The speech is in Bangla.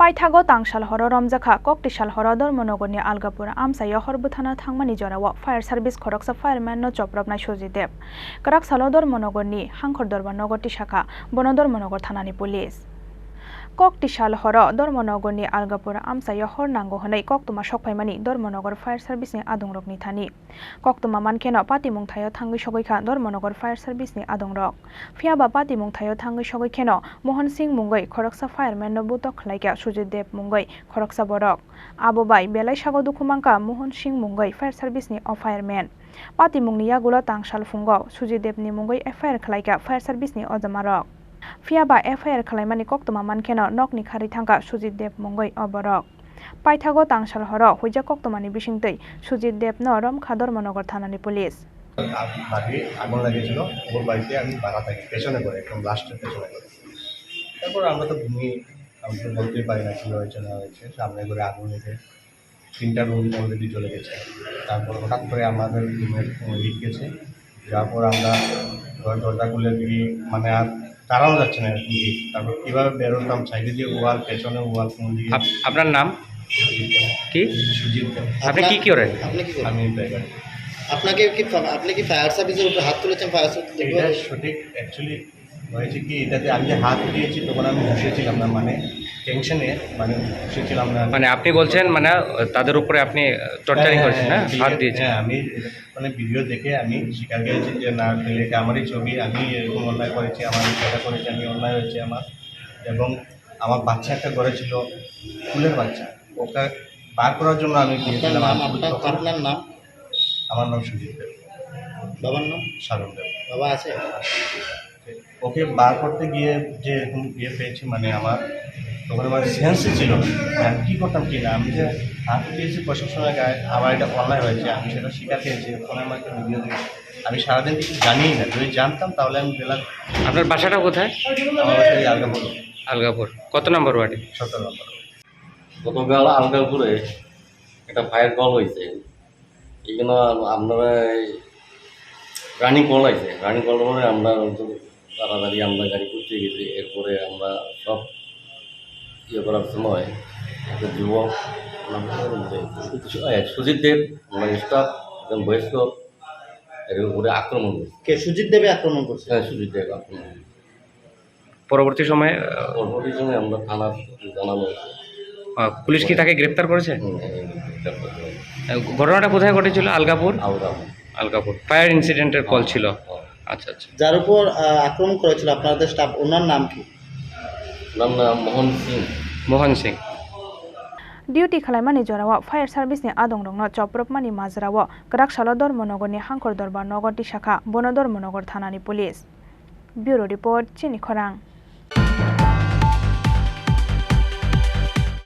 Paithago tangshal horo romjakha koktishal horo dormonogorni Algapura amsayo horbutana thangmani jorawo fire service khoroksa fireman no choprobnai Sujidep karak salo dormonogorni hangkhor dorban nogoti shakha bonodormonogor thanani police Koktishal horo dormonogorni Algapura amsayo hor nango honai koktuma sokpaimani dormonogor fire service ni adungrokni thani koktuma mankeno patimung thayo thangui sogoikha dormonogor fire service ni adungrok phiaba patimung thayo thangui sogoikheno Mohan Singh mungoi khoroksa fireman no butok khlaika Sujidep mungoi khoroksa borok abo bai belai sago dukhumangka Mohan Singh mungoi fire service ni fireman patimungni yagulo tangshal fungo Sujidep ni mungoi FIR khlaika fire service ni ojamarok Phiaba FIR khalaimani koktuma mankeno nokni khari thangka Sujidep mungoi oborok Paithago tangshal horo huija koktumani bisingtei Sujidep no Romkha dormonogor thanani police বাড়ি আগুন লাগিয়েছিল ওর বাড়িতে আমি বাধা থাকি পেছনে করে একদম লাস্টের পেছনে করে তারপর আমরা তো আমি তো বলতেই পারি না কী হয়েছে না হয়েছে সামনে করে আগুন লেগে 3টা রুম অলরেডি চলে গেছে তারপর হঠাৎ করে আমাদের রুমের লিক গেছে যার পর আমরা দরজা খুলে দিই মানে আর দাঁড়ানো যাচ্ছে না এরকম লিক তারপর কীভাবে বেরোতাম সাইডে দিয়ে ওয়াল পেছনে ওয়াল কোন দিকে আপনার নাম কি সুজিত আপনি কি করেন আমি ড্রাইভার আপনাকে কি আপনি কি ফায়ার সার্ভিসের উপরে হাত তুলেছেন ফায়ার সার্ভিস এটা সঠিক অ্যাকচুয়ালি হয়েছে কি এটাতে আমি যে হাত দিয়েছি তখন আমি বসেছিলাম না মানে টেনশনে মানে বসেছিলাম না মানে আপনি বলছেন মানে তাদের উপরে আপনি টর্চারিং করেছেন না হাত দিয়েছেন হ্যাঁ আমি মানে ভিডিও দেখে আমি স্বীকার করেছি যে না এটা আমারই ছবি আমি এরকম অন্যায় করেছি আমার সেটা করেছি আমি অন্যায় হয়েছে আমার এবং আমার বাচ্চা একটা ঘরে ছিল ফুলের বাচ্চা ওকে বার করার জন্য আমি গিয়েছিলাম আপনার নাম আমার নাম সুজিত দেব বাবার নাম সারণ দেব বাবা আছে ওকে বার করতে গিয়ে যে এরকম পেয়েছি মানে আমার তখন আমার সেন্সই ছিল আমি কী করতাম কি না আমি যে হাত দিয়েছি প্রশাসনের গায়ে আমার এটা অন্যায় হয়েছে আমি সেটা স্বীকার পেয়েছি ফোনে আমার একটা ভিডিও দিয়েছি আমি সারাদিন কিছু জানিই না যদি জানতাম তাহলে আমি গেলাম আপনার বাসাটা কোথায় আমার বাসায় আলগাপুর আলগাপুর কত নম্বর ওয়ার্ডে 17 নম্বর গতকাল আলগাপুরে একটা ফায়ার কল হয়েছে এখানে আপনারা রানিং কল আছে রানিং কল পরে আমরা তাড়াতাড়ি আমরা গাড়ি করতে গেছি এরপরে আমরা সব করার সময় একটা যুবক সুজিত দেব আমরা স্টাফ একজন বয়স্ক এর উপরে আক্রমণ করছে কে সুজিত দেবে আক্রমণ করছে হ্যাঁ সুজিত দেব আক্রমণ পরবর্তী সময়ে আমরা থানার জানানো পুলিশ কি তাকে গ্রেফতার করেছে ঘটনাটা কোথায় ঘটেছিল আলগাপুর আলগাপুর ফায়ার ইনসিডেন্টের কল ছিল আচ্ছা আচ্ছা যার উপর আক্রমণ করেছিল আপনাদের স্টাফ ওনার নাম কি নাম Mohan Singh Duty khalaimani jorawo fire service ni adongrongno choprobmani majrawo karak salo dormonogorni hangkhor dorban nogoti shakha bonodormonogor thanani police Bureau report Chini Khorang